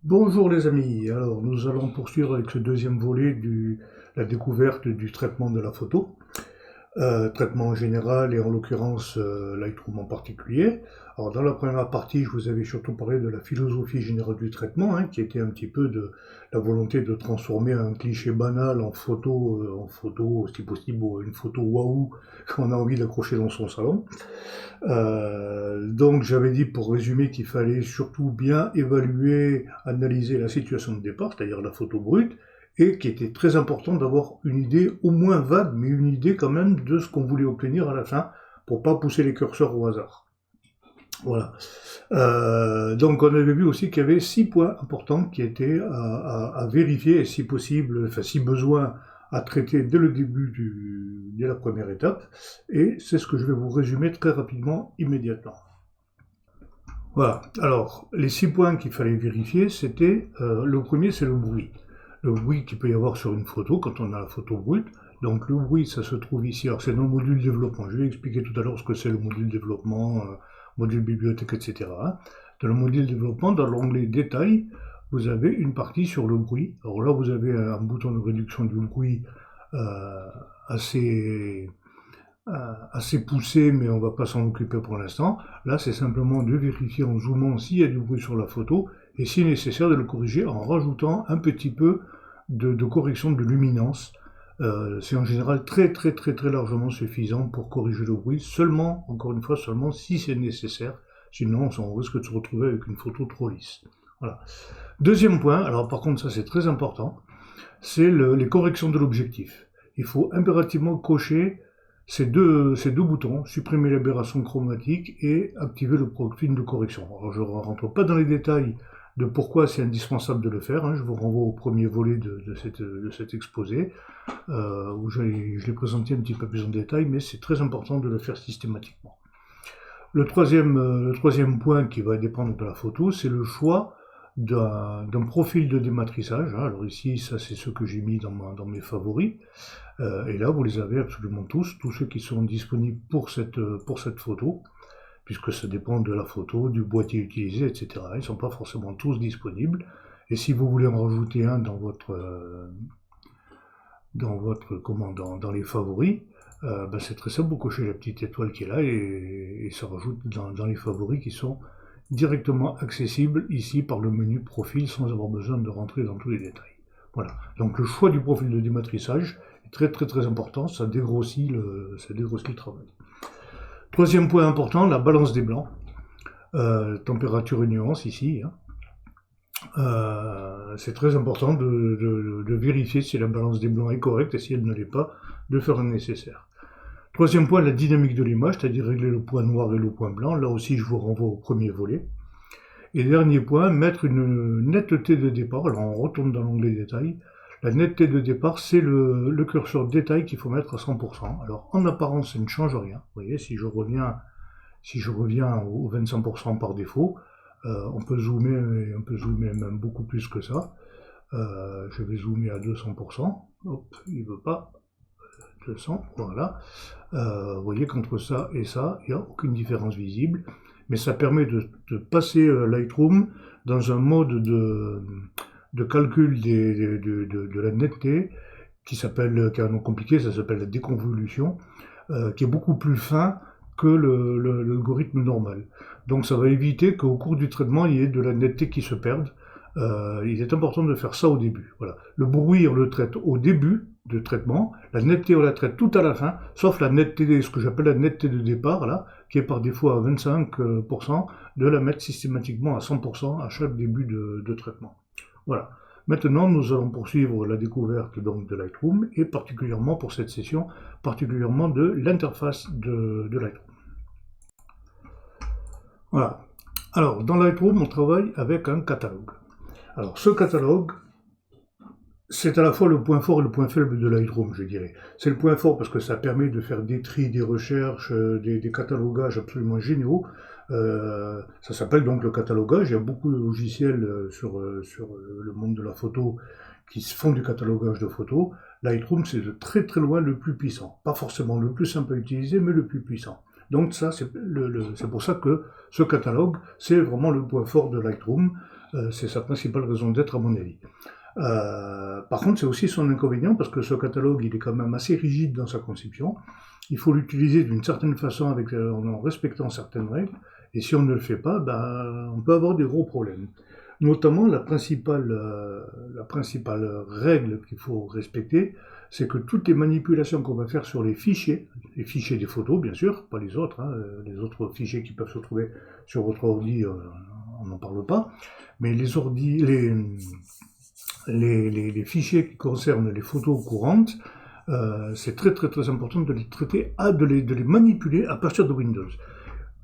Bonjour les amis, alors nous allons poursuivre avec ce deuxième volet de la découverte du traitement de la photo. Traitement en général et en l'occurrence Lightroom en particulier. Alors dans la première partie, je vous avais surtout parlé de la philosophie générale du traitement, qui était un petit peu de la volonté de transformer un cliché banal en photo, si possible, une photo waouh qu'on a envie d'accrocher dans son salon. Donc j'avais dit pour résumer qu'il fallait surtout bien évaluer, analyser la situation de départ, c'est-à-dire la photo brute, et qu'il était très important d'avoir une idée au moins vague, mais une idée quand même de ce qu'on voulait obtenir à la fin, pour pas pousser les curseurs au hasard. Voilà. Donc on avait vu aussi qu'il y avait 6 points importants qui étaient à vérifier et si possible, enfin si besoin, à traiter dès le début dès la première étape. Et c'est ce que je vais vous résumer très rapidement, immédiatement. Voilà. Alors, les 6 points qu'il fallait vérifier, c'était le premier, c'est le bruit. Le bruit qu'il peut y avoir sur une photo quand on a la photo brute. Donc le bruit, ça se trouve ici. Alors c'est dans le module développement. Je vais expliquer tout à l'heure ce que c'est le module développement, module bibliothèque, etc. Dans le module développement, dans l'onglet détails, vous avez une partie sur le bruit. Alors là, vous avez un bouton de réduction du bruit euh, assez assez poussé, mais on ne va pas s'en occuper pour l'instant. Là, c'est simplement de vérifier en zoomant s'il y a du bruit sur la photo, et si nécessaire, de le corriger en rajoutant un petit peu de correction de luminance. C'est en général très très très très largement suffisant pour corriger le bruit, seulement, encore une fois, seulement si c'est nécessaire, sinon on risque de se retrouver avec une photo trop lisse. Voilà. Deuxième point, alors par contre ça c'est très important, c'est les corrections de l'objectif. Il faut impérativement cocher ces deux boutons, supprimer l'aberration chromatique et activer le profil de correction. Alors je ne rentre pas dans les détails de pourquoi c'est indispensable de le faire, je vous renvoie au premier volet de cet exposé, où je l'ai présenté un petit peu plus en détail, mais c'est très important de le faire systématiquement. Le troisième point qui va dépendre de la photo, c'est le choix d'un profil de dématrissage. Alors ici, ça c'est ce que j'ai mis dans mes favoris. Et là, vous les avez absolument tous ceux qui sont disponibles pour cette photo, puisque ça dépend de la photo, du boîtier utilisé, etc. Ils ne sont pas forcément tous disponibles. Et si vous voulez en rajouter un dans les favoris, c'est très simple, vous cochez la petite étoile qui est là et ça rajoute dans les favoris qui sont directement accessibles ici par le menu profil sans avoir besoin de rentrer dans tous les détails. Voilà. Donc le choix du profil de dématrissage est très très très important, ça dégrossit le travail. Troisième point important, la balance des blancs. Température et nuance ici. C'est très important de vérifier si la balance des blancs est correcte et si elle ne l'est pas, de faire le nécessaire. Troisième point, la dynamique de l'image, c'est-à-dire régler le point noir et le point blanc. Là aussi, je vous renvoie au premier volet. Et dernier point, mettre une netteté de départ. Alors on retourne dans l'onglet détail. La netteté de départ, c'est le curseur détail qu'il faut mettre à 100%. Alors en apparence, ça ne change rien. Vous voyez, si je reviens au 25% par défaut, on peut zoomer même beaucoup plus que ça. Je vais zoomer à 200%. Hop, il ne veut pas. 200, voilà. Vous voyez qu'entre ça et ça, il n'y a aucune différence visible. Mais ça permet de passer Lightroom dans un mode de calcul de la netteté qui est un nom compliqué, ça s'appelle la déconvolution, qui est beaucoup plus fin que l'algorithme normal. Donc ça va éviter qu'au cours du traitement, il y ait de la netteté qui se perde. Il est important de faire ça au début. Voilà. Le bruit, on le traite au début de traitement, la netteté, on la traite tout à la fin, sauf la netteté, ce que j'appelle la netteté de départ, là, qui est par défaut à 25%, de la mettre systématiquement à 100% à chaque début de traitement. Voilà. Maintenant, nous allons poursuivre la découverte donc, de Lightroom, et particulièrement pour cette session, particulièrement de l'interface de Lightroom. Voilà. Alors, dans Lightroom, on travaille avec un catalogue. Alors, ce catalogue, c'est à la fois le point fort et le point faible de Lightroom, je dirais. C'est le point fort parce que ça permet de faire des tris, des recherches, des catalogages absolument géniaux. Ça s'appelle donc le catalogage. Il y a beaucoup de logiciels sur le monde de la photo qui font du catalogage de photos. Lightroom, c'est de très très loin le plus puissant. Pas forcément le plus simple à utiliser, mais le plus puissant. Donc ça, c'est pour ça que ce catalogue, c'est vraiment le point fort de Lightroom. C'est sa principale raison d'être, à mon avis. Par contre, c'est aussi son inconvénient, parce que ce catalogue, il est quand même assez rigide dans sa conception. Il faut l'utiliser d'une certaine façon en respectant certaines règles, et si on ne le fait pas, on peut avoir des gros problèmes. Notamment, la principale règle qu'il faut respecter, c'est que toutes les manipulations qu'on va faire sur les fichiers des photos, bien sûr, pas les autres, les autres fichiers qui peuvent se trouver sur votre ordi, on n'en parle pas, mais les fichiers qui concernent les photos courantes, c'est très très très important de les traiter, de les manipuler à partir de Windows.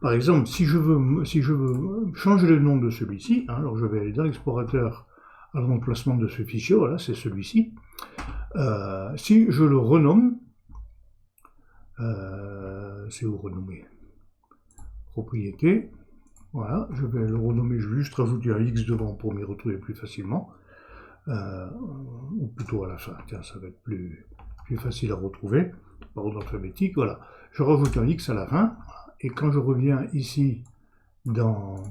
Par exemple, si je veux changer le nom de celui-ci, alors je vais aller dans l'explorateur à l'emplacement de ce fichier, voilà, c'est celui-ci. Si je le renomme, c'est où renommer? Propriété, voilà, je vais le renommer, je vais juste rajouter un X devant pour m'y retrouver plus facilement. Ou plutôt à la fin, tiens, ça va être plus facile à retrouver, par ordre alphabétique, voilà. Je rajoute un X à la fin, et quand je reviens ici dans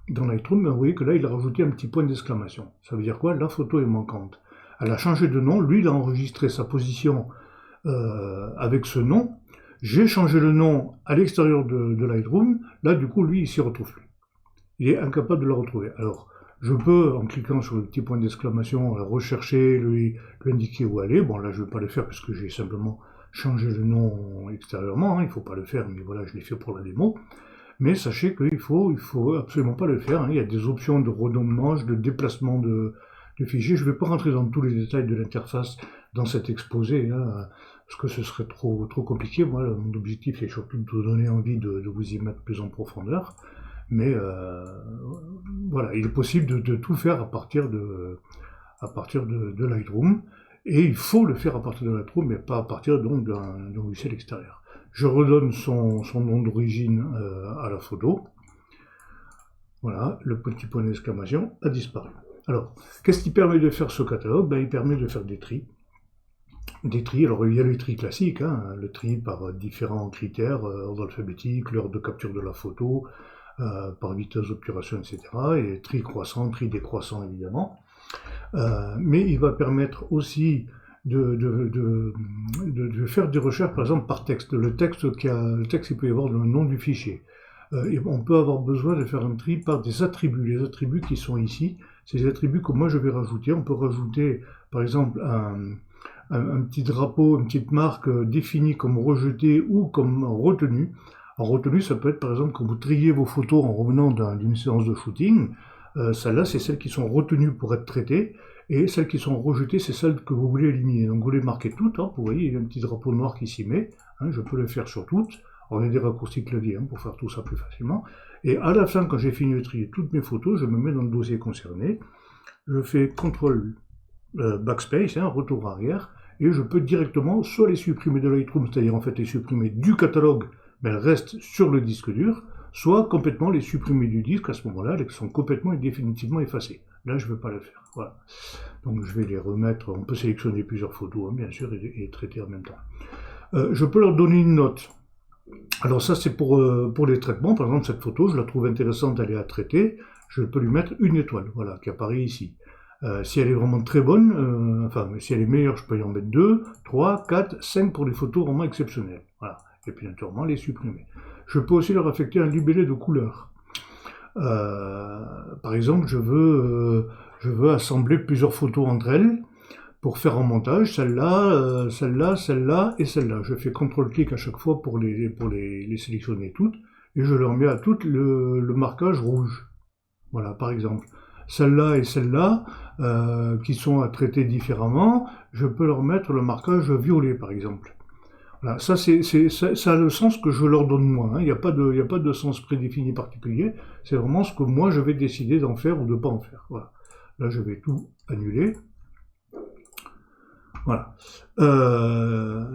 Lightroom, vous voyez que là, il a rajouté un petit point d'exclamation. Ça veut dire quoi? La photo est manquante. Elle a changé de nom, lui, il a enregistré sa position avec ce nom. J'ai changé le nom à l'extérieur de Lightroom, là, du coup, lui, il s'y retrouve plus. Il est incapable de le retrouver. Alors, je peux, en cliquant sur le petit point d'exclamation, rechercher, lui indiquer où aller. Bon, là, je ne vais pas le faire puisque j'ai simplement changé le nom extérieurement. Il ne faut pas le faire, mais voilà, je l'ai fait pour la démo. Mais sachez qu'il faut absolument pas le faire. Il y a des options de renommement, de déplacement de fichiers. Je ne vais pas rentrer dans tous les détails de l'interface dans cet exposé, parce que ce serait trop compliqué. Moi, mon objectif est surtout de vous donner envie de vous y mettre plus en profondeur. Mais voilà, il est possible de tout faire à partir de Lightroom, et il faut le faire à partir de Lightroom, mais pas à partir donc d'un logiciel extérieur. Je redonne son nom d'origine à la photo. Voilà, le petit point d'exclamation a disparu. Alors, qu'est-ce qui permet de faire ce catalogue? Il permet de faire des tris. Alors il y a le tri classique, le tri par différents critères, ordre alphabétique, l'heure de capture de la photo, par vitesse d'obturation, etc. Et tri croissant, tri décroissant, évidemment. Mais il va permettre aussi de faire des recherches, par exemple, par texte. Le texte, il peut y avoir le nom du fichier. Et on peut avoir besoin de faire un tri par des attributs. Les attributs qui sont ici, c'est les attributs que moi je vais rajouter. On peut rajouter, par exemple, un petit drapeau, une petite marque définie comme rejetée ou comme retenue. En retenue, ça peut être par exemple quand vous triez vos photos en revenant d'une séance de shooting. Celles-là, c'est celles qui sont retenues pour être traitées, et celles qui sont rejetées, c'est celles que vous voulez éliminer. Donc vous les marquez toutes, vous voyez, il y a un petit drapeau noir qui s'y met, je peux le faire sur toutes. On a des raccourcis clavier pour faire tout ça plus facilement. Et à la fin, quand j'ai fini de trier toutes mes photos, je me mets dans le dossier concerné, je fais CTRL backspace, retour arrière, et je peux directement soit les supprimer de Lightroom, c'est-à-dire en fait les supprimer du catalogue, mais elles restent sur le disque dur, soit complètement les supprimer du disque, à ce moment-là, elles sont complètement et définitivement effacées. Là, je ne veux pas le faire. Voilà. Donc je vais les remettre, on peut sélectionner plusieurs photos, bien sûr, et traiter en même temps. Je peux leur donner une note. Alors ça, c'est pour les traitements. Par exemple, cette photo, je la trouve intéressante, elle est à traiter, je peux lui mettre une étoile, voilà, qui apparaît ici. Si elle est vraiment très bonne, si elle est meilleure, je peux y en mettre 2, 3, 4, 5 pour les photos vraiment exceptionnelles. Voilà. Et puis naturellement les supprimer. Je peux aussi leur affecter un libellé de couleur. Par exemple, je veux assembler plusieurs photos entre elles pour faire un montage, celle-là, celle-là, celle-là et celle-là. Je fais CTRL-clic à chaque fois pour les sélectionner toutes, et je leur mets à toutes le marquage rouge. Voilà, par exemple. Celle-là et celle-là, qui sont à traiter différemment, je peux leur mettre le marquage violet, par exemple. Voilà, ça a le sens que je leur donne moi. Il n'y a pas de sens prédéfini particulier. C'est vraiment ce que moi je vais décider d'en faire ou de ne pas en faire. Voilà. Là, je vais tout annuler. Voilà.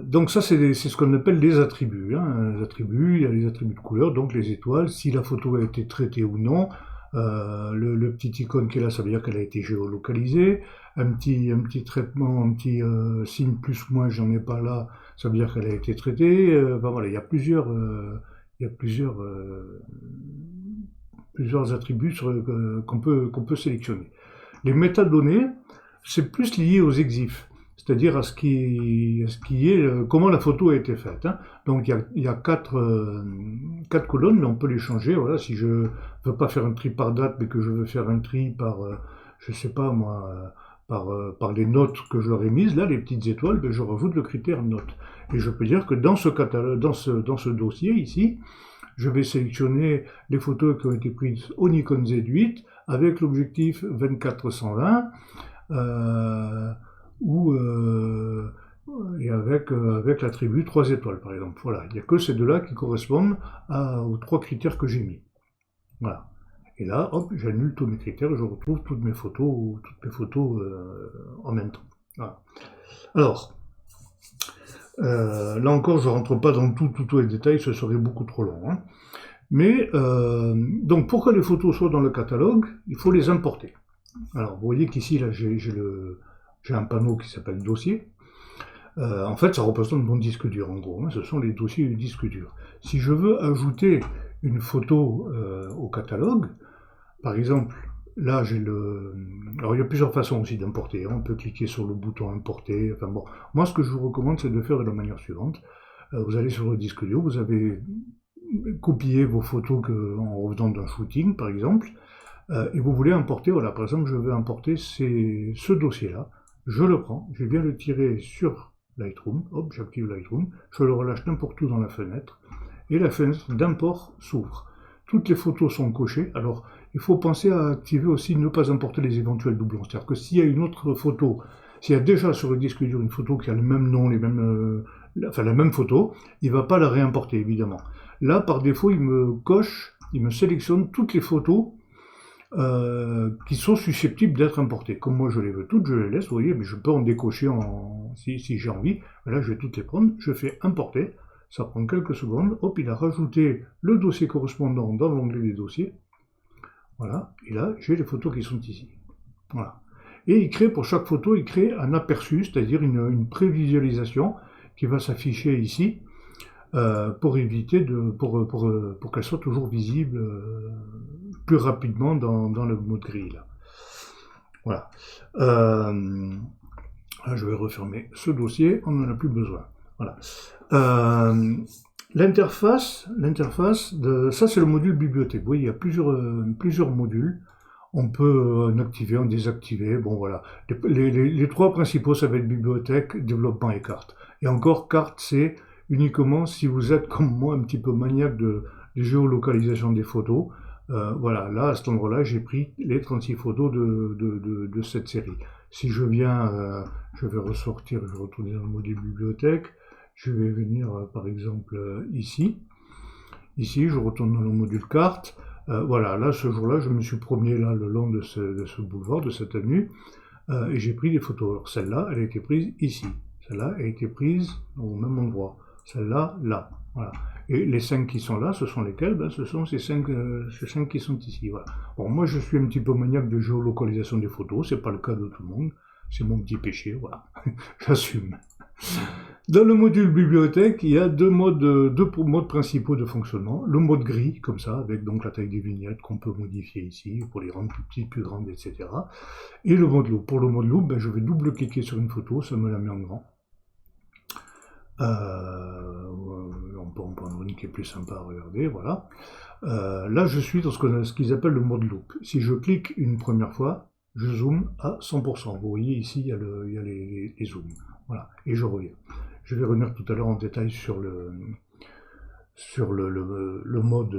Donc ça, c'est ce qu'on appelle les attributs. Les attributs, il y a les attributs de couleur, donc les étoiles, si la photo a été traitée ou non. Le petit icône qui est là, ça veut dire qu'elle a été géolocalisée. Un petit traitement, un petit signe plus moins, j'en ai pas là, ça veut dire qu'elle a été traitée. Voilà, il y a plusieurs il y a plusieurs attributs qu'on peut sélectionner. Les métadonnées, c'est plus lié aux exifs, c'est-à-dire à ce qui est, comment la photo a été faite, hein. Donc il y a quatre colonnes, mais on peut les changer. Voilà, si je veux pas faire un tri par date, mais que je veux faire un tri par, je sais pas moi, par les notes que je leur ai mises, là, les petites étoiles, ben, je rajoute le critère note. Et je peux dire que dans ce catalogue, dans ce dossier ici, je vais sélectionner les photos qui ont été prises au Nikon Z8 avec l'objectif 24-120 et avec l'attribut 3 étoiles par exemple. Voilà, il n'y a que ces deux-là qui correspondent aux 3 critères que j'ai mis. Voilà. Et là, hop, j'annule tous mes critères et je retrouve toutes mes photos en même temps. Voilà. Alors, là encore, je ne rentre pas dans tous les détails, ce serait beaucoup trop long, hein. Mais donc, pour que les photos soient dans le catalogue, il faut les importer. Alors, vous voyez qu'ici, là, j'ai un panneau qui s'appelle dossier. En fait, ça représente mon disque dur, en gros, hein. Ce sont les dossiers du disque dur. Si je veux ajouter une photo au catalogue, par exemple, là, alors, il y a plusieurs façons aussi d'importer, hein. On peut cliquer sur le bouton importer. Enfin bon, moi, ce que je vous recommande, c'est de faire de la manière suivante. Vous allez sur le disque dur, vous avez copié vos photos en revenant d'un shooting, par exemple, et vous voulez importer, voilà, par exemple, je veux importer ce dossier-là, je le prends, je viens le tirer sur Lightroom, hop, j'active Lightroom, je le relâche n'importe où dans la fenêtre, et la fenêtre d'import s'ouvre. Toutes les photos sont cochées, alors il faut penser à activer aussi ne pas importer les éventuels doublons, c'est-à-dire que s'il y a une autre photo, s'il y a déjà sur le disque dur une photo qui a le même nom, la même photo, il ne va pas la réimporter évidemment. Là, par défaut, il me sélectionne toutes les photos qui sont susceptibles d'être importées. Comme moi je les veux toutes, je les laisse, vous voyez, mais je peux en décocher si j'ai envie. Là, je vais toutes les prendre, je fais importer, ça prend quelques secondes, hop, il a rajouté le dossier correspondant dans l'onglet des dossiers. Voilà, et là, j'ai les photos qui sont ici. Voilà. Et il crée, pour chaque photo, il crée un aperçu, c'est-à-dire une prévisualisation qui va s'afficher ici, pour éviter pour qu'elle soit toujours visible plus rapidement dans le mode gris là. Voilà. Là, je vais refermer ce dossier, on n'en a plus besoin. Voilà. L'interface, ça c'est le module bibliothèque. Vous voyez, il y a plusieurs modules. On peut en activer, en désactiver. Bon voilà. Les trois principaux, ça va être bibliothèque, développement et carte. Et encore, carte, c'est uniquement si vous êtes comme moi un petit peu maniaque de géolocalisation des photos. Voilà, là à cet endroit-là, j'ai pris les 36 photos de cette série. Si je viens, je vais ressortir, je vais retourner dans le module bibliothèque. Je vais venir par exemple ici. Ici, je retourne dans le module carte. Voilà, là ce jour-là, je me suis promené là le long de ce boulevard, de cette avenue, et j'ai pris des photos. Alors celle-là, elle a été prise ici. Celle-là a été prise au même endroit. Celle-là, là. Voilà. Et les 5 qui sont là, ce sont lesquels? Ben, ce sont ces 5 qui sont ici. Voilà. Bon, moi, je suis un petit peu maniaque de géolocalisation des photos. C'est pas le cas de tout le monde. C'est mon petit péché. Voilà. J'assume. Dans le module bibliothèque, il y a deux modes principaux de fonctionnement. Le mode gris, comme ça, avec donc la taille des vignettes qu'on peut modifier ici, pour les rendre plus petites, plus grandes, etc. Et le mode loupe. Pour le mode loupe, ben, je vais double-cliquer sur une photo, ça me la met en grand. On peut en prendre une qui est plus sympa à regarder, voilà. Là, je suis dans ce qu'ils appellent le mode loupe. Si je clique une première fois, je zoome à 100%. Vous voyez ici, il y a les zooms. Voilà, et je reviens. Je vais revenir tout à l'heure en détail sur le mode,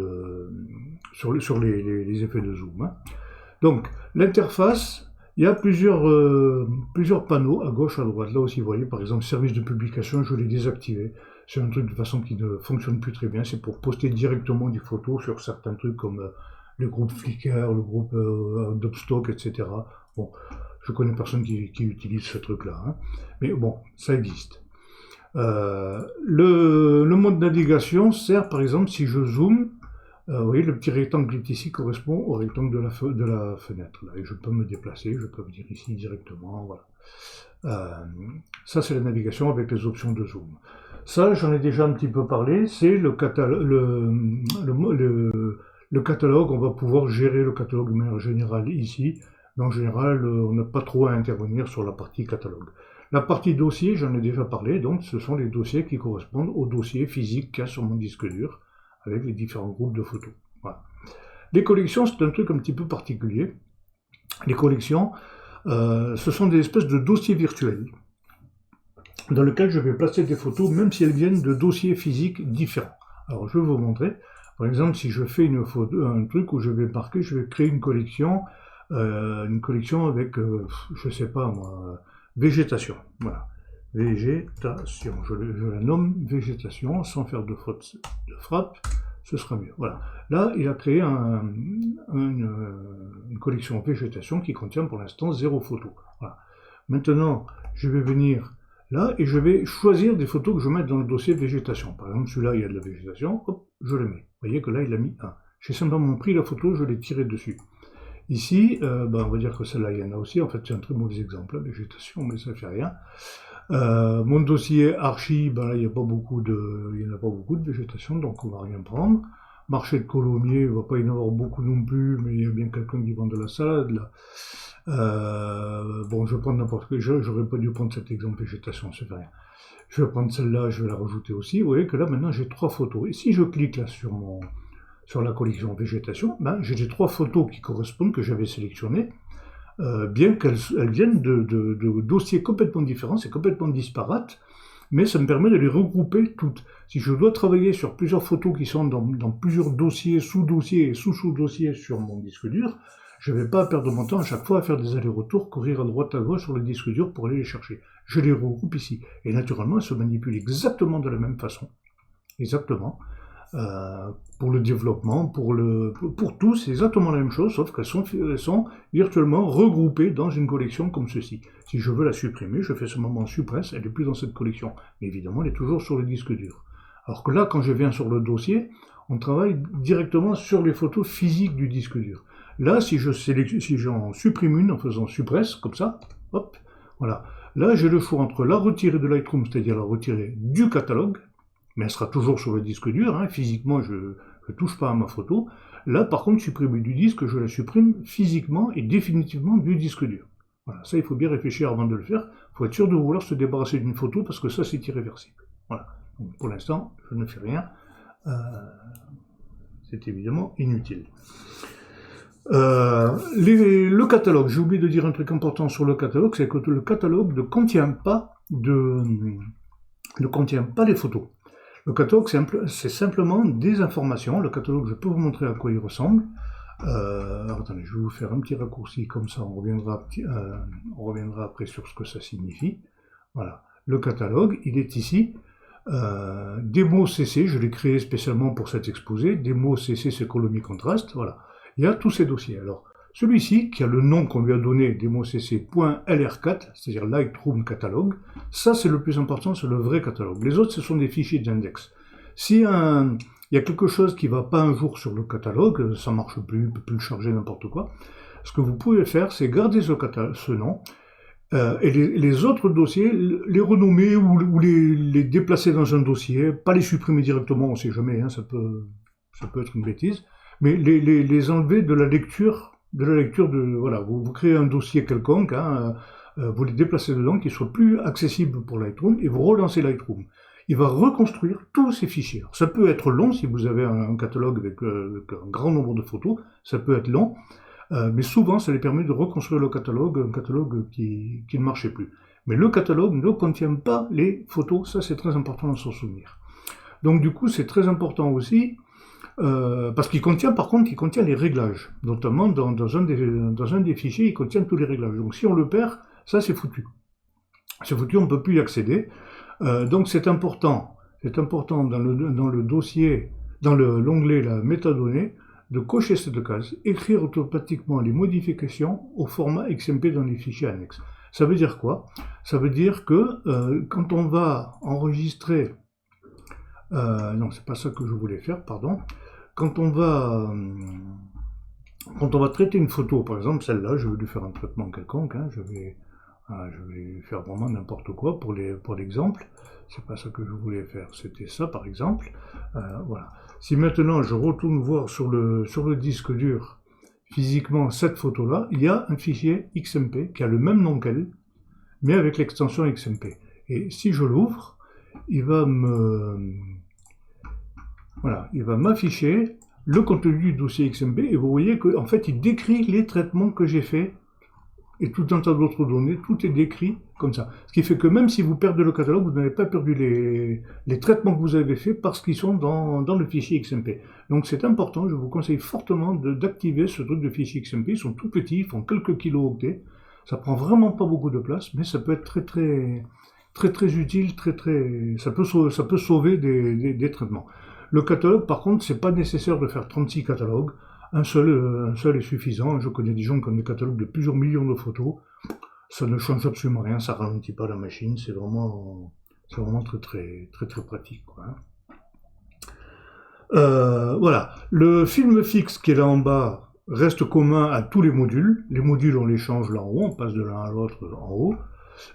sur les effets de zoom, hein. Donc, l'interface, il y a plusieurs panneaux à gauche, à droite. Là aussi, vous voyez, par exemple, service de publication, je l'ai désactivé. C'est un truc de façon qui ne fonctionne plus très bien. C'est pour poster directement des photos sur certains trucs comme le groupe Flickr, le groupe Dopstock, etc. Bon, je connais personne qui utilise ce truc-là, hein. Mais bon, ça existe. Le mode navigation sert, par exemple, si je zoome, vous voyez, le petit rectangle qui est ici correspond au rectangle de la fenêtre. Là, et je peux me déplacer, je peux venir ici directement. Voilà. Ça, c'est la navigation avec les options de zoom. Ça, j'en ai déjà un petit peu parlé, c'est le catalogue. On va pouvoir gérer le catalogue de manière générale ici, mais en général, on n'a pas trop à intervenir sur la partie catalogue. La partie dossier, j'en ai déjà parlé, donc ce sont les dossiers qui correspondent aux dossiers physiques qu'il y a sur mon disque dur, avec les différents groupes de photos. Voilà. Les collections, c'est un truc un petit peu particulier. Les collections, ce sont des espèces de dossiers virtuels, dans lesquels je vais placer des photos, même si elles viennent de dossiers physiques différents. Alors, je vais vous montrer. Par exemple, si je fais une photo, un truc où je vais marquer, je vais créer une collection avec, je sais pas moi, végétation. Voilà. Végétation. Je la nomme végétation, sans faire de faute de frappe, ce sera mieux. Voilà. Là, il a créé une collection végétation qui contient pour l'instant 0 photos. Voilà. Maintenant, je vais venir là et je vais choisir des photos que je mets dans le dossier végétation. Par exemple, celui-là, il y a de la végétation, hop, je le mets. Vous voyez que là, il a mis 1. J'ai simplement pris la photo, je l'ai tirée dessus. Ici, on va dire que celle-là, il y en a aussi. En fait, c'est un très mauvais exemple, la végétation, mais ça ne fait rien. Mon dossier archi, là, il n'y en a pas beaucoup de végétation, donc on ne va rien prendre. Marché de Colomiers, il ne va pas y en avoir beaucoup non plus, mais il y a bien quelqu'un qui vend de la salade, là. Bon, je vais prendre n'importe quel, j'aurais pas dû prendre cet exemple végétation, c'est rien. Je vais prendre celle-là, je vais la rajouter aussi. Vous voyez que là, maintenant, j'ai 3 photos. Et si je clique là sur la collection végétation, j'ai les 3 photos qui correspondent, que j'avais sélectionnées, bien qu'elles viennent de dossiers complètement différents, c'est complètement disparate, mais ça me permet de les regrouper toutes. Si je dois travailler sur plusieurs photos qui sont dans plusieurs dossiers, sous-dossiers et sous-sous-dossiers sur mon disque dur, je ne vais pas perdre mon temps à chaque fois à faire des allers-retours, courir à droite à gauche sur le disque dur pour aller les chercher. Je les regroupe ici. Et naturellement, elles se manipulent exactement de la même façon. Exactement. Pour le développement, pour tout, c'est exactement la même chose, sauf qu'elles sont virtuellement regroupées dans une collection comme ceci. Si je veux la supprimer, je fais ce moment suppresse, elle n'est plus dans cette collection. Mais évidemment, elle est toujours sur le disque dur. Alors que là, quand je viens sur le dossier, on travaille directement sur les photos physiques du disque dur. Là, si j'en supprime une en faisant suppresse, comme ça, hop, voilà. Là, j'ai le choix entre la retirer de Lightroom, c'est-à-dire la retirer du catalogue, mais elle sera toujours sur le disque dur, hein, physiquement, je ne touche pas à ma photo. Là, par contre, supprimer du disque, je la supprime physiquement et définitivement du disque dur. Voilà, ça, il faut bien réfléchir avant de le faire. Il faut être sûr de vouloir se débarrasser d'une photo, parce que ça, c'est irréversible. Voilà. Donc, pour l'instant, je ne fais rien. C'est évidemment inutile. Le catalogue, j'ai oublié de dire un truc important sur le catalogue, c'est que le catalogue ne contient pas les photos. Le catalogue, c'est simplement des informations. Le catalogue, je peux vous montrer à quoi il ressemble. Alors, attendez, je vais vous faire un petit raccourci, comme ça on reviendra après sur ce que ça signifie. Voilà, le catalogue, il est ici. Démo CC, je l'ai créé spécialement pour cet exposé. Démo CC, c'est Colomiers Contraste, voilà. Il y a tous ces dossiers. Alors, celui-ci, qui a le nom qu'on lui a donné, democc.lr4, c'est-à-dire Lightroom Catalogue, ça c'est le plus important, c'est le vrai catalogue. Les autres, ce sont des fichiers d'index. Si il y a quelque chose qui ne va pas un jour sur le catalogue, ça ne marche plus, on ne peut plus le charger n'importe quoi, ce que vous pouvez faire, c'est garder ce nom, et les autres dossiers, les renommer ou les déplacer dans un dossier, pas les supprimer directement, on ne sait jamais, hein, ça peut être une bêtise, mais les enlever de la lecture voilà, vous créez un dossier quelconque, hein, vous les déplacez dedans, qu'il soit plus accessible pour Lightroom, et vous relancez Lightroom. Il va reconstruire tous ces fichiers. Alors, ça peut être long si vous avez un catalogue avec un grand nombre de photos, ça peut être long, mais souvent ça les permet de reconstruire le catalogue, un catalogue qui ne marchait plus. Mais le catalogue ne contient pas les photos, ça c'est très important de s'en souvenir. Donc du coup c'est très important aussi, parce qu'il contient, par contre, les réglages. Notamment, dans un des fichiers, il contient tous les réglages. Donc, si on le perd, ça, c'est foutu. C'est foutu, on ne peut plus y accéder. Donc, c'est important dans le dossier, dans l'onglet la métadonnées, de cocher cette case, écrire automatiquement les modifications au format XMP dans les fichiers annexes. Ça veut dire quoi? Ça veut dire que quand on va enregistrer... non, c'est pas ça que je voulais faire, pardon. Quand on va traiter une photo, par exemple celle-là, je vais lui faire un traitement quelconque, hein, je vais faire vraiment n'importe quoi pour l'exemple. c'est pas ça que je voulais faire, c'était ça par exemple. Voilà. Si maintenant je retourne voir sur le disque dur, physiquement, cette photo-là, il y a un fichier XMP qui a le même nom qu'elle, mais avec l'extension XMP. Et si je l'ouvre, il va m'afficher le contenu du dossier XMP, et vous voyez qu'en fait, il décrit les traitements que j'ai faits, et tout un tas d'autres données, tout est décrit comme ça. Ce qui fait que même si vous perdez le catalogue, vous n'avez pas perdu les traitements que vous avez faits parce qu'ils sont dans le fichier XMP. Donc c'est important, je vous conseille fortement d'activer ce truc de fichier XMP. Ils sont tout petits, ils font quelques kilooctets. Ça prend vraiment pas beaucoup de place, mais ça peut être très utile, ça peut sauver des traitements. Le catalogue, par contre, c'est pas nécessaire de faire 36 catalogues. Un seul est suffisant. Je connais des gens qui ont des catalogues de plusieurs millions de photos. Ça ne change absolument rien, ça ralentit pas la machine. C'est vraiment très pratique, quoi. Voilà. Le film fixe qui est là en bas reste commun à tous les modules. Les modules, on les change là en haut, on passe de l'un à l'autre en haut.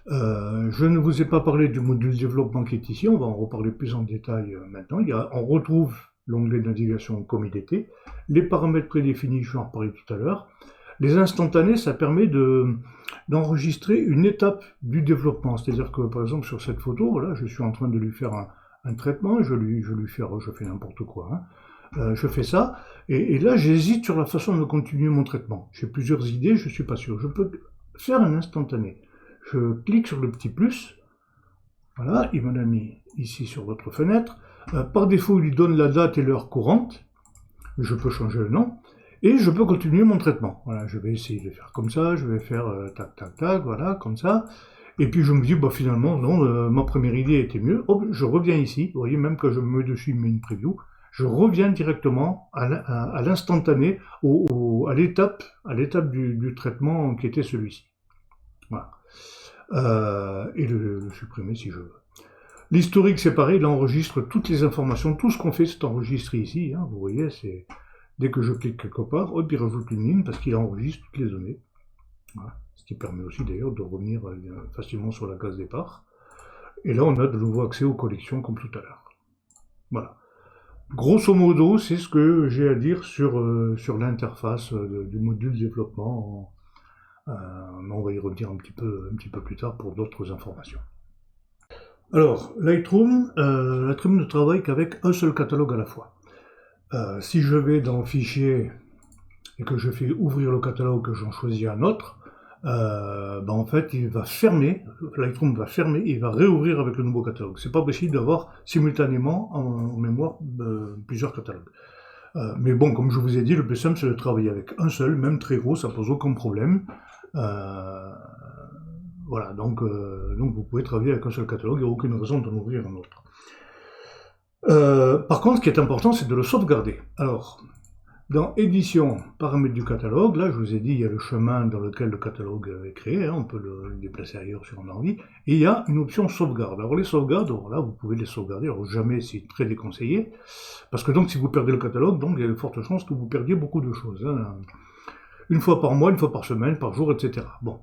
Je ne vous ai pas parlé du module développement qui est ici, on va en reparler plus en détail maintenant. On retrouve l'onglet de navigation comme il était. Les paramètres prédéfinis, je vais en reparler tout à l'heure. Les instantanés, ça permet d'enregistrer une étape du développement. C'est-à-dire que, par exemple, sur cette photo, voilà, je suis en train de lui faire un traitement, je fais n'importe quoi. Je fais ça, et là, j'hésite sur la façon de continuer mon traitement. J'ai plusieurs idées, je suis pas sûr. Je peux faire un instantané. Je clique sur le petit plus. Voilà, il m'en a mis ici sur votre fenêtre. Par défaut, il lui donne la date et l'heure courante. Je peux changer le nom. Et je peux continuer mon traitement. Voilà, je vais essayer de faire comme ça. Je vais faire tac, voilà, comme ça. Et puis je me dis, bah finalement, non, ma première idée était mieux. Hop, je reviens ici. Vous voyez, même que je me mets dessus, il met une preview. Je reviens directement à l'instantané, à l'étape du traitement qui était celui-ci. Voilà. Et le supprimer si je veux. L'historique, c'est pareil, il enregistre toutes les informations, tout ce qu'on fait, c'est enregistré ici. Vous voyez, c'est dès que je clique quelque part, hop, il rajoute une ligne parce qu'il enregistre toutes les données. Voilà. Ce qui permet aussi d'ailleurs de revenir facilement sur la case départ. Et là, on a de nouveau accès aux collections comme tout à l'heure. Voilà. Grosso modo, c'est ce que j'ai à dire sur l'interface du module développement. Mais on va y revenir un petit peu plus tard pour d'autres informations. Alors, Lightroom ne travaille qu'avec un seul catalogue à la fois. Si je vais dans Fichier et que je fais ouvrir le catalogue, que j'en choisis un autre, en fait, il va fermer, Lightroom va fermer et il va réouvrir avec le nouveau catalogue. C'est pas possible d'avoir simultanément en mémoire plusieurs catalogues. Mais bon, comme je vous ai dit, le plus simple, c'est de travailler avec un seul, même très gros, ça pose aucun problème. Voilà, donc vous pouvez travailler avec un seul catalogue, il n'y a aucune raison d'en ouvrir un autre. Par contre, ce qui est important, c'est de le sauvegarder. Alors, dans Édition, paramètres du catalogue, là, je vous ai dit, il y a le chemin dans lequel le catalogue est créé, on peut le déplacer ailleurs si on a envie, et il y a une option sauvegarde. Alors les sauvegardes, là, vous pouvez les sauvegarder, alors jamais, c'est très déconseillé, parce que donc, si vous perdez le catalogue, donc, il y a de fortes chances que vous perdiez beaucoup de choses. Une fois par mois, une fois par semaine, par jour, etc. Bon.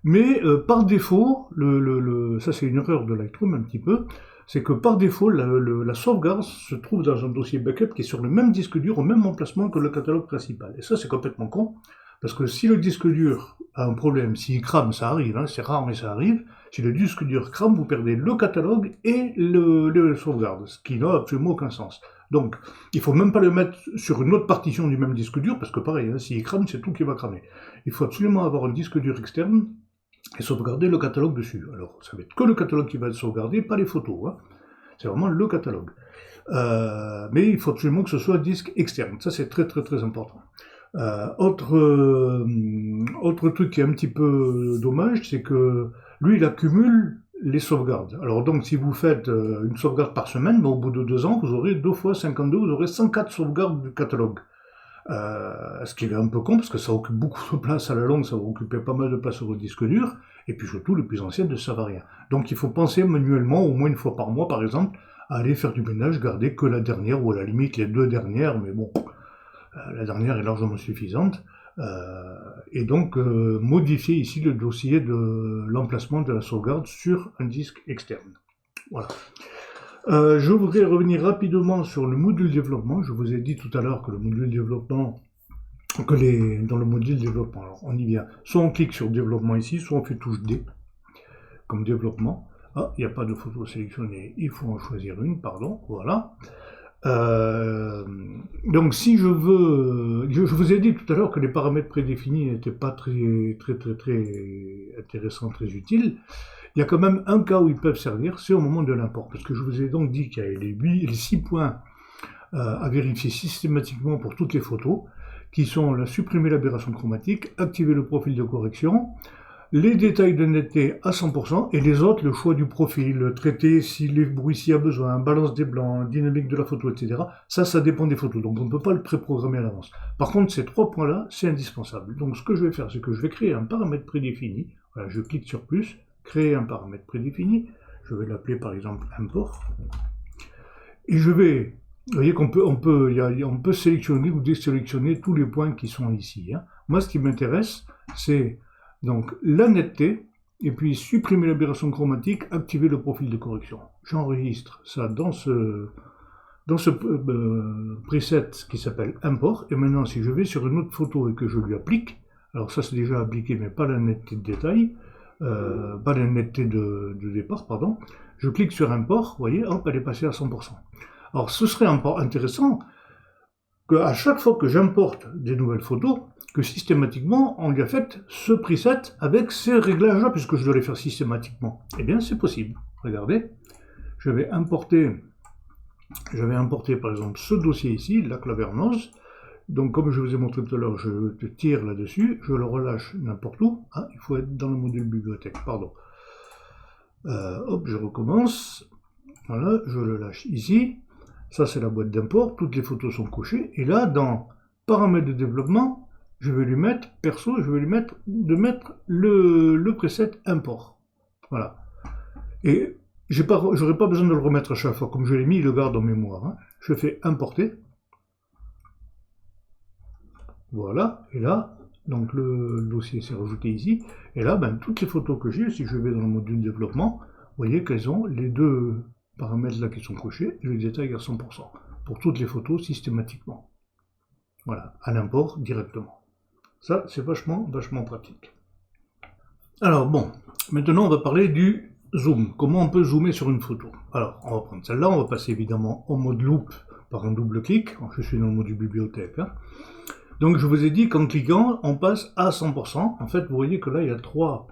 Mais par défaut, ça c'est une erreur de Lightroom un petit peu, c'est que par défaut, la sauvegarde se trouve dans un dossier backup qui est sur le même disque dur, au même emplacement que le catalogue principal. Et ça c'est complètement con, parce que si le disque dur a un problème, s'il crame, ça arrive, c'est rare mais ça arrive, si le disque dur crame, vous perdez le catalogue et le sauvegarde, ce qui n'a absolument aucun sens. Donc, il ne faut même pas le mettre sur une autre partition du même disque dur, parce que pareil, s'il crame, c'est tout qui va cramer. Il faut absolument avoir un disque dur externe, et sauvegarder le catalogue dessus. Alors, ça va être que le catalogue qui va être sauvegardé, pas les photos. C'est vraiment le catalogue. Mais il faut absolument que ce soit disque externe. Ça, c'est très important. Autre truc qui est un petit peu dommage, c'est que lui, il accumule les sauvegardes. Alors donc, si vous faites une sauvegarde par semaine, au bout de 2 ans, vous aurez 2 fois 52, vous aurez 104 sauvegardes du catalogue. Ce qui est un peu con, parce que ça occupe beaucoup de place à la longue, ça va occuper pas mal de place sur le disque dur, et puis surtout, les plus anciennes ne servent à rien. Donc il faut penser manuellement, au moins une fois par mois par exemple, à aller faire du ménage, garder que la dernière, ou à la limite les 2 dernières, mais bon, la dernière est largement suffisante, et donc modifier ici le dossier de l'emplacement de la sauvegarde sur un disque externe. Voilà. Je voudrais revenir rapidement sur le module développement. Je vous ai dit tout à l'heure que le module développement, dans le module développement, alors on y vient. Soit on clique sur développement ici, soit on fait touche D, comme développement. Ah, il n'y a pas de photo sélectionnée, il faut en choisir une, pardon, voilà. Donc si je veux, je vous ai dit tout à l'heure que les paramètres prédéfinis n'étaient pas très intéressants, très utiles. Il y a quand même un cas où ils peuvent servir, c'est au moment de l'import, parce que je vous ai donc dit qu'il y avait les 6 points à vérifier systématiquement pour toutes les photos, qui sont la supprimer l'aberration chromatique, activer le profil de correction, les détails de netteté à 100%, et les autres, le choix du profil, traiter si les bruits s'il y a besoin, balance des blancs, dynamique de la photo, etc. Ça dépend des photos, donc on ne peut pas le préprogrammer à l'avance. Par contre, ces 3 points-là, c'est indispensable. Donc ce que je vais faire, c'est que je vais créer un paramètre prédéfini. Voilà, je clique sur plus, créer un paramètre prédéfini. Je vais l'appeler par exemple import. Et je vais, vous voyez qu'on peut sélectionner ou désélectionner tous les points qui sont ici. Hein. Moi, ce qui m'intéresse, c'est donc la netteté, et puis supprimer l'aberration chromatique, activer le profil de correction. J'enregistre ça dans ce preset qui s'appelle import, et maintenant si je vais sur une autre photo et que je lui applique, alors ça c'est déjà appliqué mais pas la netteté de détail, pas la netteté de départ, pardon, je clique sur import, vous voyez, hop, elle est passée à 100%. Alors ce serait intéressant qu'à chaque fois que j'importe des nouvelles photos, que systématiquement on lui a fait ce preset avec ces réglages-là, puisque je dois les faire systématiquement. Eh bien c'est possible. Regardez, j'avais importé par exemple ce dossier ici, la clavernose. Donc comme je vous ai montré tout à l'heure, je tire là-dessus, je le relâche n'importe où. Ah, il faut être dans le module bibliothèque, pardon. Hop, je recommence. Voilà, je le lâche ici. Ça c'est la boîte d'import, toutes les photos sont cochées. Et là, dans paramètres de développement, je vais lui mettre, perso, je vais lui mettre le preset import. Voilà. Et j'aurais pas besoin de le remettre à chaque fois. Comme je l'ai mis, il le garde en mémoire. Hein. Je fais importer. Voilà. Et là, donc le dossier s'est rajouté ici. Et là, ben, toutes les photos que j'ai, si je vais dans le module développement, vous voyez qu'elles ont les deux paramètres là qui sont cochés et le détail à 100%. Pour toutes les photos systématiquement. Voilà. À l'import directement. Ça, c'est vachement pratique. Alors bon, maintenant on va parler du zoom. Comment on peut zoomer sur une photo? Alors, on va prendre celle-là, on va passer évidemment en mode loop par un double clic. Je suis dans le module bibliothèque. Hein. Donc je vous ai dit qu'en cliquant, on passe à 100%. En fait, vous voyez que là, il y a trois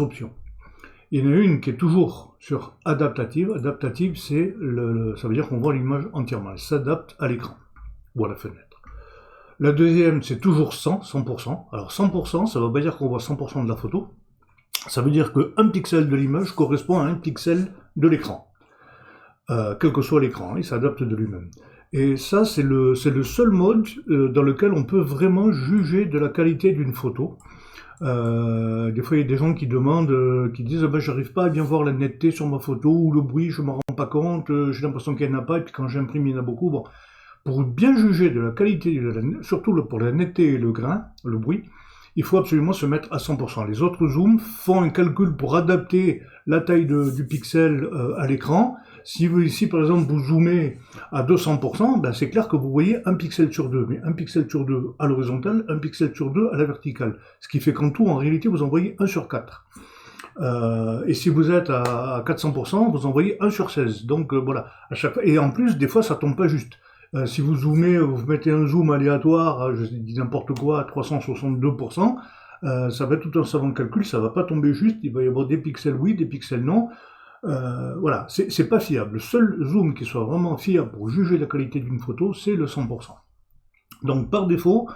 options. Il y en a une qui est toujours sur adaptative. Adaptative, ça veut dire qu'on voit l'image entièrement. Elle s'adapte à l'écran ou à la fenêtre. La deuxième, c'est toujours 100%. Alors 100%, ça ne veut pas dire qu'on voit 100% de la photo. Ça veut dire qu'un pixel de l'image correspond à un pixel de l'écran. Quel que soit l'écran, il s'adapte de lui-même. Et ça, c'est le seul mode dans lequel on peut vraiment juger de la qualité d'une photo. Des fois, il y a des gens qui demandent, qui disent bah, j'arrive pas à bien voir la netteté sur ma photo, ou le bruit, je ne m'en rends pas compte, j'ai l'impression qu'il n'y en a pas, et puis quand j'imprime, il y en a beaucoup. Bon. Pour bien juger de la qualité, surtout pour la netteté et le grain, le bruit, il faut absolument se mettre à 100%. Les autres zooms font un calcul pour adapter la taille du pixel à l'écran. Si par exemple vous zoomez à 200%, ben c'est clair que vous voyez un pixel sur deux, mais un pixel sur deux à l'horizontale, un pixel sur deux à la verticale. Ce qui fait qu'en tout, en réalité, vous en voyez 1 sur 4. Et si vous êtes à 400%, vous en voyez 1 sur 16. Donc voilà, à chaque fois. Et en plus, des fois, ça tombe pas juste. Si vous zoomez, vous mettez un zoom aléatoire, je dis n'importe quoi, à 362%, ça va être tout un savant calcul, ça va pas tomber juste, il va y avoir des pixels oui, des pixels non. Voilà, c'est pas fiable. Le seul zoom qui soit vraiment fiable pour juger la qualité d'une photo, c'est le 100%. Donc par défaut,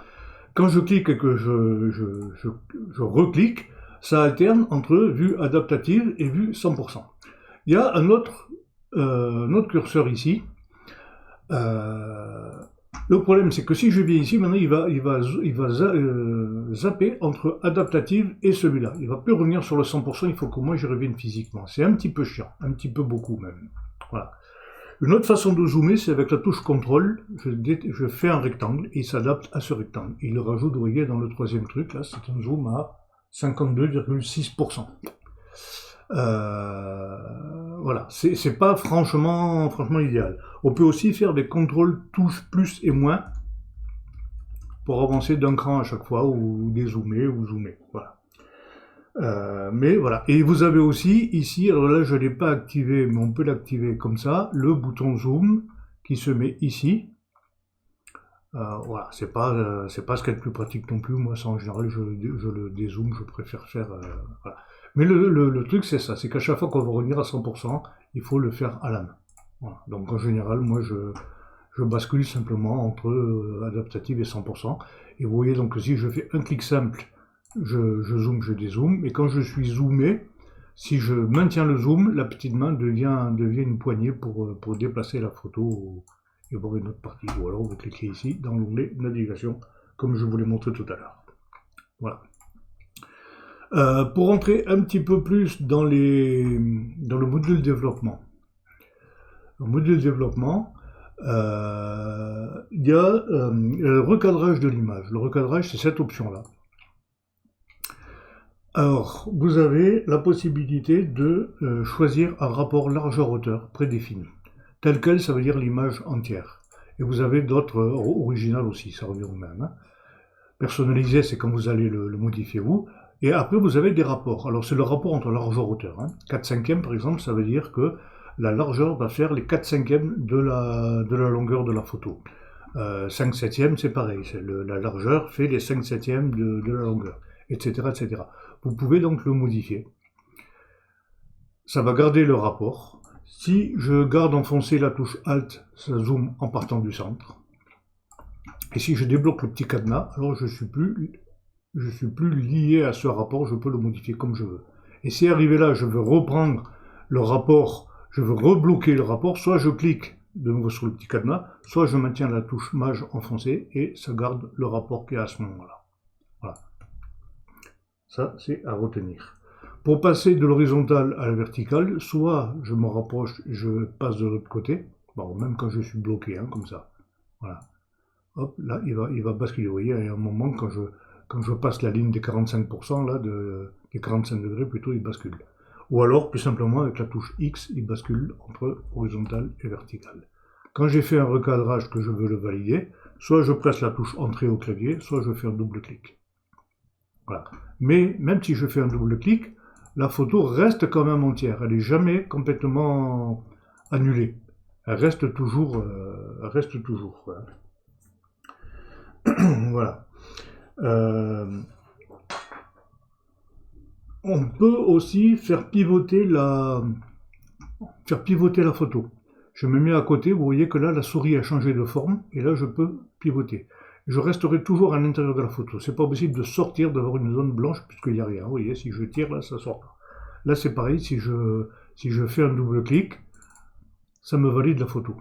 quand je clique et que je reclique, ça alterne entre vue adaptative et vue 100%. Il y a un autre curseur ici. Le problème, c'est que si je viens ici, maintenant il va zapper entre adaptative et celui-là. Il va plus revenir sur le 100%, il faut que moi j'y revienne physiquement. C'est un petit peu chiant, un petit peu beaucoup même. Voilà. Une autre façon de zoomer, c'est avec la touche contrôle. Je fais un rectangle et il s'adapte à ce rectangle. Il le rajoute, vous voyez, dans le troisième truc, là, c'est un zoom à 52,6%. voilà, c'est pas franchement idéal. On peut aussi faire des contrôles touches plus et moins pour avancer d'un cran à chaque fois, ou dézoomer ou zoomer. Voilà. Mais voilà. Et vous avez aussi ici, alors là je ne l'ai pas activé, mais on peut l'activer comme ça, le bouton zoom qui se met ici. Voilà, c'est pas ce qu'il y a de plus pratique non plus. Moi, ça en général, je le dézoome, je préfère faire. Voilà. Mais le truc, c'est ça, c'est qu'à chaque fois qu'on va revenir à 100%, il faut le faire à la main. Voilà. Donc en général, moi, je bascule simplement entre adaptative et 100%. Et vous voyez donc que si je fais un clic simple, je zoome, je dézoome. Et quand je suis zoomé, si je maintiens le zoom, la petite main devient une poignée pour déplacer la photo et voir une autre partie. Ou alors vous cliquez ici dans l'onglet navigation, comme je vous l'ai montré tout à l'heure. Voilà. Pour rentrer un petit peu plus dans le module développement. Le module développement, il y a le recadrage de l'image. Le recadrage, c'est cette option-là. Alors, vous avez la possibilité de choisir un rapport largeur-hauteur prédéfini. Tel quel, ça veut dire l'image entière. Et vous avez d'autres originales aussi, ça revient au même. Hein. Personnalisé, c'est quand vous allez le modifier vous. Et après, vous avez des rapports. Alors, c'est le rapport entre largeur-hauteur. Hein. 4/5, par exemple, ça veut dire que la largeur va faire les 4/5 de la longueur de la photo. 5/7, c'est pareil. La largeur fait les 5/7 de la longueur, etc., etc. Vous pouvez donc le modifier. Ça va garder le rapport. Si je garde enfoncé la touche Alt, ça zoome en partant du centre. Et si je débloque le petit cadenas, alors je suis plus lié à ce rapport, je peux le modifier comme je veux. Et si arrivé là, je veux reprendre le rapport, je veux rebloquer le rapport, soit je clique de nouveau sur le petit cadenas, soit je maintiens la touche Maj enfoncée et ça garde le rapport qu'il y a à ce moment-là. Voilà. Ça, c'est à retenir. Pour passer de l'horizontale à la verticale, soit je me rapproche, je passe de l'autre côté, bon, même quand je suis bloqué, hein, comme ça. Voilà. Hop, là, il va basculer. Vous voyez, il y a un moment, quand je passe la ligne des 45%, là, des 45 degrés, plutôt, il bascule. Ou alors, plus simplement, avec la touche X, il bascule entre horizontale et verticale. Quand j'ai fait un recadrage que je veux le valider, soit je presse la touche Entrée au clavier, soit je fais un double clic. Voilà. Mais même si je fais un double clic, la photo reste quand même entière. Elle n'est jamais complètement annulée. Elle reste toujours. Voilà. Voilà. On peut aussi faire pivoter la photo. Je me mets à côté, vous voyez que là, la souris a changé de forme, et là, je peux pivoter. Je resterai toujours à l'intérieur de la photo. C'est pas possible de sortir, d'avoir une zone blanche, puisqu'il n'y a rien. Vous voyez, si je tire, là, ça sort. Là, c'est pareil, si je fais un double clic, ça me valide la photo.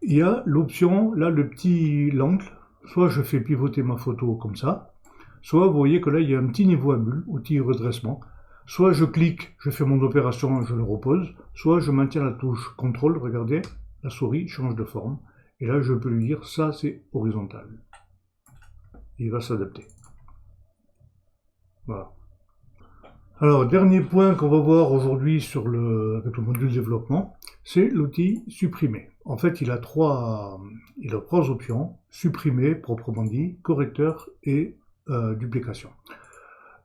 Il y a l'option, là, le petit l'angle. Soit je fais pivoter ma photo comme ça, soit vous voyez que là, il y a un petit niveau à bulle, outil redressement. Soit je clique, je fais mon opération, je le repose, soit je maintiens la touche CTRL, regardez, la souris change de forme. Et là, je peux lui dire, ça, c'est horizontal. Il va s'adapter. Voilà. Alors, dernier point qu'on va voir aujourd'hui avec le module développement, c'est l'outil supprimer. En fait, il a trois options, supprimer, proprement dit, correcteur et duplication.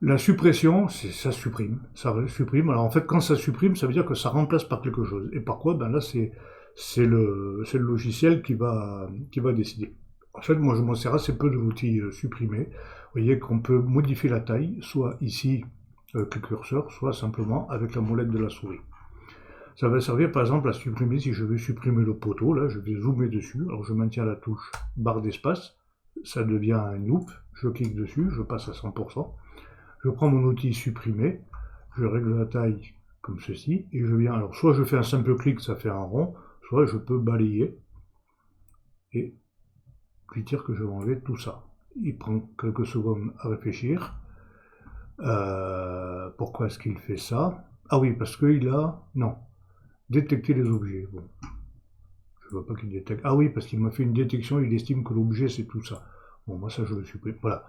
La suppression, ça supprime. Alors en fait, quand ça supprime, ça veut dire que ça remplace par quelque chose. Et par quoi? Ben là, c'est le logiciel qui va décider. En fait, moi, je m'en sers assez peu de l'outil supprimer. Vous voyez qu'on peut modifier la taille, soit ici, avec le curseur, soit simplement avec la molette de la souris. Ça va servir par exemple à supprimer, si je veux supprimer le poteau, là je vais zoomer dessus, alors je maintiens la touche barre d'espace, ça devient un loop, je clique dessus, je passe à 100%, je prends mon outil supprimer, je règle la taille comme ceci, et je viens, alors soit je fais un simple clic, ça fait un rond, soit je peux balayer, et lui dire que je vais enlever tout ça. Il prend quelques secondes à réfléchir. Pourquoi est-ce qu'il fait ça? Ah oui, parce qu'il a... Non. Détecter les objets. Bon. Je ne veux pas qu'il détecte. Ah oui, parce qu'il m'a fait une détection, il estime que l'objet c'est tout ça. Bon, moi ça je le supprime. Voilà.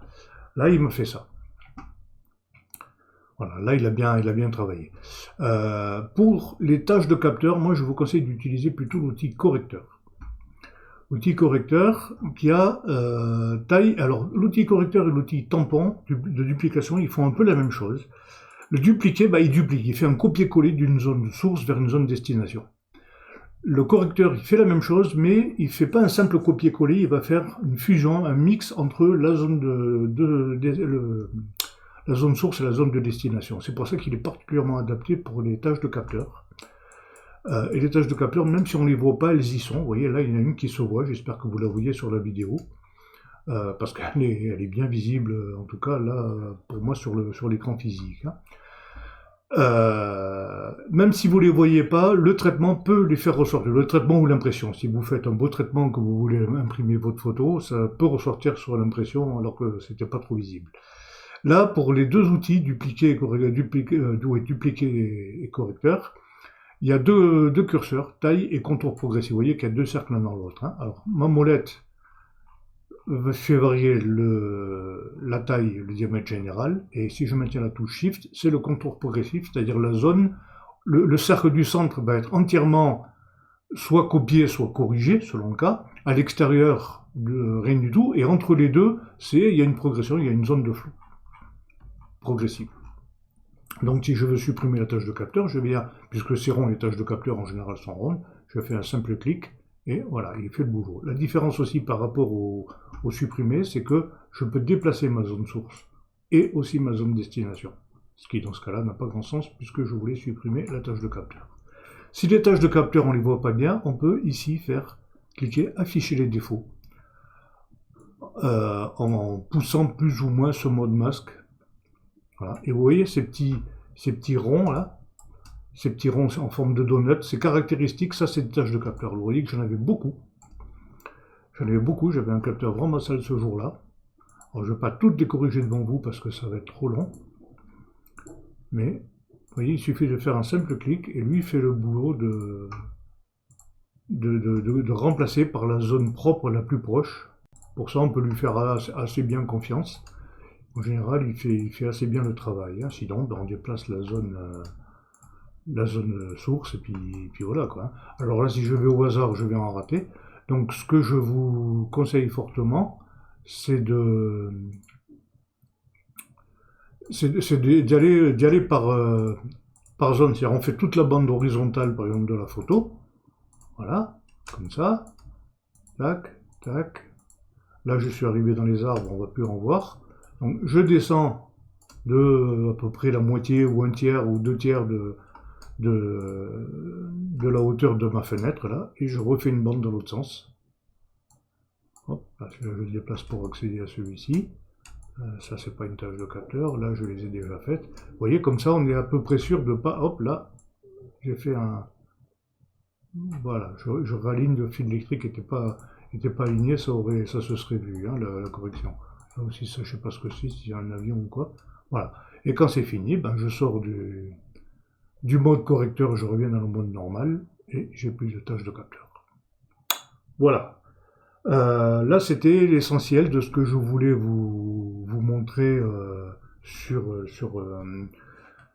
Là, il me fait ça. Voilà, là il a bien travaillé. Pour les tâches de capteur, moi je vous conseille d'utiliser plutôt l'outil correcteur. Outil correcteur qui a taille. Alors l'outil correcteur et l'outil tampon de duplication, ils font un peu la même chose. Le dupliquer, il duplique, il fait un copier-coller d'une zone source vers une zone destination. Le correcteur, il fait la même chose, mais il ne fait pas un simple copier-coller, il va faire une fusion, un mix entre la zone la zone source et la zone de destination. C'est pour ça qu'il est particulièrement adapté pour les tâches de capteur. Et les tâches de capteur, même si on ne les voit pas, elles y sont. Vous voyez, là, il y en a une qui se voit, j'espère que vous la voyez sur la vidéo. Parce qu'elle est bien visible, en tout cas, là, pour moi, sur l'écran physique. Hein. Même si vous ne les voyez pas, le traitement peut les faire ressortir. Le traitement ou l'impression. Si vous faites un beau traitement, que vous voulez imprimer votre photo, ça peut ressortir sur l'impression alors que c'était pas trop visible. Là, pour les deux outils, dupliquer et correcteur, il y a deux curseurs, taille et contour progressif. Vous voyez qu'il y a deux cercles l'un dans l'autre. Hein. Alors, ma molette fait varier la taille, le diamètre général, et si je maintiens la touche Shift, c'est le contour progressif, c'est-à-dire la zone, le cercle du centre va être entièrement soit copié, soit corrigé, selon le cas, à l'extérieur, rien du tout, et entre les deux, il y a une progression, il y a une zone de flou progressive. Donc si je veux supprimer la tâche de capteur, je viens, puisque c'est rond, les tâches de capteur en général sont rondes, je fais un simple clic, et voilà, il fait le boulot. La différence aussi par rapport au supprimer, c'est que je peux déplacer ma zone source et aussi ma zone destination. Ce qui, dans ce cas-là, n'a pas grand sens puisque je voulais supprimer la tâche de capteur. Si les tâches de capteur, on ne les voit pas bien, on peut ici cliquer afficher les défauts en poussant plus ou moins ce mode masque. Voilà. Et vous voyez ces petits ronds là, ces petits ronds en forme de donut, c'est caractéristique, ça c'est des tâches de capteur. Vous voyez que j'en avais beaucoup. J'avais un capteur vraiment sale ce jour-là. Alors je ne vais pas toutes les corriger devant vous parce que ça va être trop long. Mais, vous voyez, il suffit de faire un simple clic et lui fait le boulot de remplacer par la zone propre la plus proche. Pour ça, on peut lui faire assez bien confiance. En général, il fait assez bien le travail. Hein. Sinon, on déplace la zone source et puis voilà quoi. Alors là, si je vais au hasard, je vais en rater. Donc ce que je vous conseille fortement, c'est d'y aller par zone. C'est-à-dire on fait toute la bande horizontale par exemple de la photo. Voilà, comme ça. Tac, tac. Là je suis arrivé dans les arbres, on ne va plus en voir. Donc je descends de à peu près la moitié ou un tiers ou deux tiers de la hauteur de ma fenêtre là, et je refais une bande dans l'autre sens. Hop, là, je le déplace pour accéder à celui-ci. Ça c'est pas une tâche de capteur, là je les ai déjà faites. Vous voyez, comme ça on est à peu près sûr de pas. Hop là, j'ai fait un. Voilà, je réaligne, le fil électrique n'était pas aligné, ça se serait vu, hein, la correction. Là aussi, ça, je sais pas ce que c'est, si c'est un avion ou quoi. Voilà. Et quand c'est fini, je sors du mode correcteur, je reviens dans le mode normal et j'ai plus de tâches de capteur. Voilà. Là, c'était l'essentiel de ce que je voulais vous montrer sur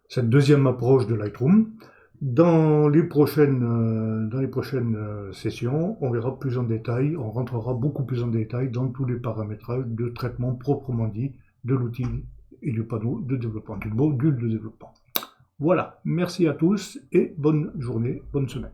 cette deuxième approche de Lightroom. Dans les prochaines sessions, on verra plus en détail, on rentrera beaucoup plus en détail dans tous les paramétrages de traitement proprement dit de l'outil et du panneau de développement, du module de développement. Voilà, merci à tous et bonne journée, bonne semaine.